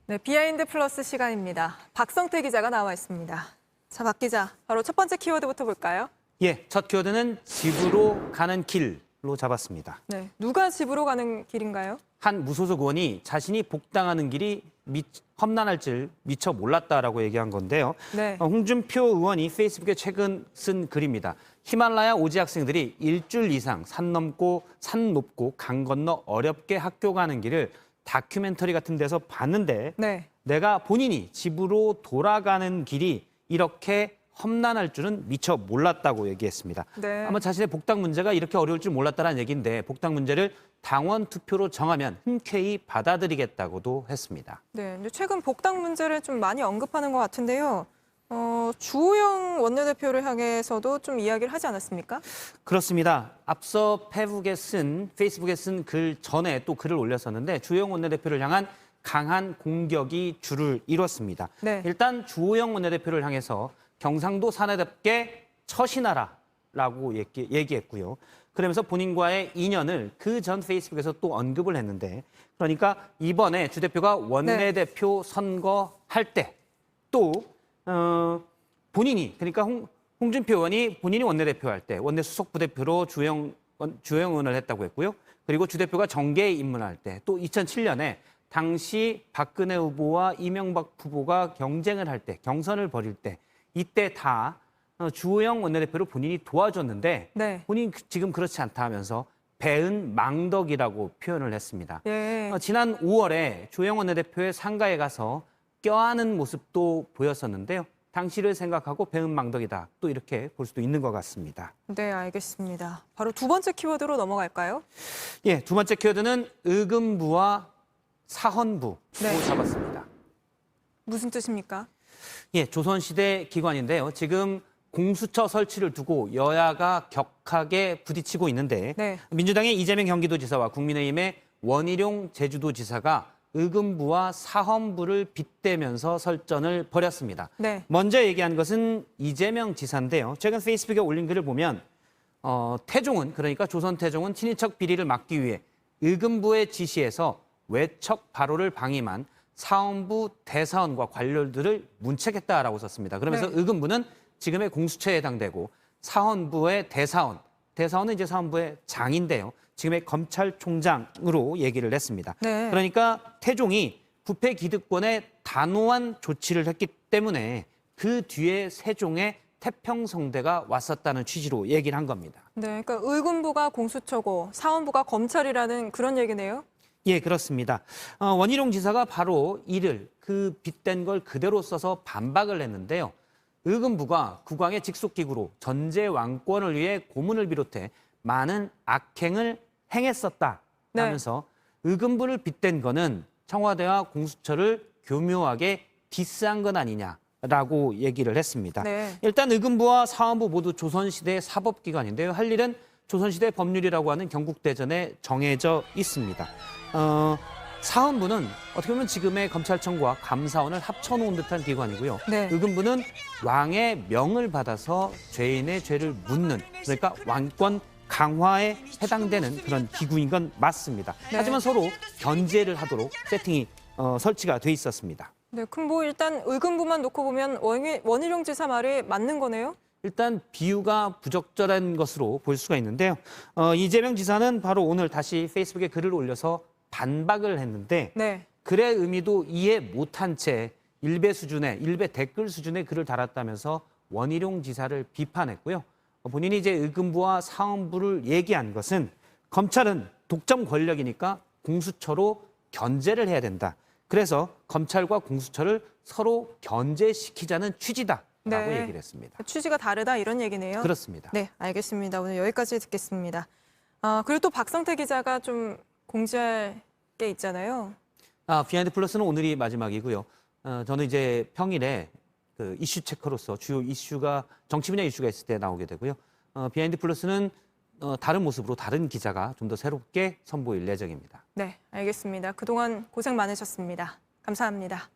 네, 비하인드 플러스 시간입니다. 박성태 기자가 나와 있습니다. 자, 박 기자, 바로 첫 번째 키워드부터 볼까요? 예, 첫 키워드는 집으로 가는 길로 잡았습니다. 네, 누가 집으로 가는 길인가요? 한 무소속 의원이 자신이 복당하는 길이 험난할 줄 미처 몰랐다라고 얘기한 건데요. 네. 홍준표 의원이 페이스북에 최근 쓴 글입니다. 히말라야 오지 학생들이 일주일 이상 산 높고 강 건너 어렵게 학교 가는 길을 다큐멘터리 같은 데서 봤는데 네. 내가 본인이 집으로 돌아가는 길이 이렇게 험난할 줄은 미처 몰랐다고 얘기했습니다. 네. 아마 자신의 복당 문제가 이렇게 어려울 줄 몰랐다는 얘기인데 복당 문제를 당원 투표로 정하면 흔쾌히 받아들이겠다고도 했습니다. 네, 이제 최근 복당 문제를 좀 많이 언급하는 것 같은데요. 주호영 원내대표를 향해서도 좀 이야기를 하지 않았습니까? 그렇습니다. 앞서 페이스북에 쓴 글 전에 또 글을 올렸었는데 주호영 원내대표를 향한 강한 공격이 줄을 이뤘습니다. 네. 일단 주호영 원내대표를 향해서 경상도 사내답게 처신하라라고 얘기했고요. 그러면서 본인과의 인연을 그 전 페이스북에서 또 언급을 했는데 그러니까 이번에 주 대표가 원내대표 선거할 때 또 본인이 그러니까 홍준표 의원이 본인이 원내대표 할 때 원내 수석 부대표로 주호영 의원을 했다고 했고요. 그리고 주 대표가 정계에 입문할 때 또 2007년에 당시 박근혜 후보와 이명박 후보가 경쟁을 할 때 경선을 벌일 때 이때 다 주호영 원내대표를 본인이 도와줬는데 네. 본인이 지금 그렇지 않다 하면서 배은 망덕이라고 표현을 했습니다. 예. 지난 5월에 주호영 원내대표의 상가에 가서 껴안은 모습도 보였었는데요. 당시를 생각하고 배은 망덕이다. 또 이렇게 볼 수도 있는 것 같습니다. 네, 알겠습니다. 바로 두 번째 키워드로 넘어갈까요? 예, 두 번째 키워드는 의금부와 사헌부로 네. 잡았습니다. 무슨 뜻입니까? 예, 조선시대 기관인데요. 지금 공수처 설치를 두고 여야가 격하게 부딪히고 있는데 네. 민주당의 이재명 경기도지사와 국민의힘의 원희룡 제주도지사가 의금부와 사헌부를 빗대면서 설전을 벌였습니다. 네. 먼저 얘기한 것은 이재명 지사인데요. 최근 페이스북에 올린 글을 보면 태종은 그러니까 조선 태종은 친인척 비리를 막기 위해 의금부의 지시에서 외척 발호를 방임한 사헌부 대사원과 관료들을 문책했다라고 썼습니다. 그러면서 네. 의금부는 지금의 공수처에 해당되고 사헌부의 대사원은 이제 사헌부의 장인데요. 지금의 검찰총장으로 얘기를 했습니다. 네. 그러니까 태종이 부패 기득권에 단호한 조치를 했기 때문에 그 뒤에 세종의 태평성대가 왔었다는 취지로 얘기를 한 겁니다. 네, 그러니까 의금부가 공수처고 사헌부가 검찰이라는 그런 얘기네요. 예, 그렇습니다. 원희룡 지사가 바로 이를 그 빗댄 걸 그대로 써서 반박을 했는데요. 의금부가 국왕의 직속기구로 전제 왕권을 위해 고문을 비롯해 많은 악행을 행했었다라면서 의금부를 빗댄 거는 청와대와 공수처를 교묘하게 디스한 건 아니냐라고 얘기를 했습니다. 네. 일단 의금부와 사헌부 모두 조선시대 사법기관인데요. 할 일은 조선시대 법률이라고 하는 경국대전에 정해져 있습니다. 사헌부는 어떻게 보면 지금의 검찰청과 감사원을 합쳐놓은 듯한 기관이고요. 네. 의금부는 왕의 명을 받아서 죄인의 죄를 묻는 그러니까 왕권 강화에 해당되는 그런 기구인 건 맞습니다. 네. 하지만 서로 견제를 하도록 세팅이 설치가 돼 있었습니다. 네, 그럼 뭐 일단 의금부만 놓고 보면 원희룡 지사 말이 맞는 거네요? 일단 비유가 부적절한 것으로 볼 수가 있는데요. 이재명 지사는 바로 오늘 다시 페이스북에 글을 올려서 반박을 했는데 네. 글의 의미도 이해 못한 채 일베 댓글 수준의 글을 달았다면서 원희룡 지사를 비판했고요. 본인이 이제 의금부와 사헌부를 얘기한 것은 검찰은 독점 권력이니까 공수처로 견제를 해야 된다. 그래서 검찰과 공수처를 서로 견제시키자는 취지다라고 네. 얘기를 했습니다. 취지가 다르다 이런 얘기네요. 그렇습니다. 네, 알겠습니다. 오늘 여기까지 듣겠습니다. 그리고 또 박성태 기자가 좀 공지할 게 있잖아요. 비하인드 플러스는 오늘이 마지막이고요. 저는 이제 평일에 그 이슈 체커로서 주요 이슈가 정치 분야 이슈가 있을 때 나오게 되고요. 비하인드 플러스는 다른 모습으로 다른 기자가 좀 더 새롭게 선보일 예정입니다. 네, 알겠습니다. 그동안 고생 많으셨습니다. 감사합니다.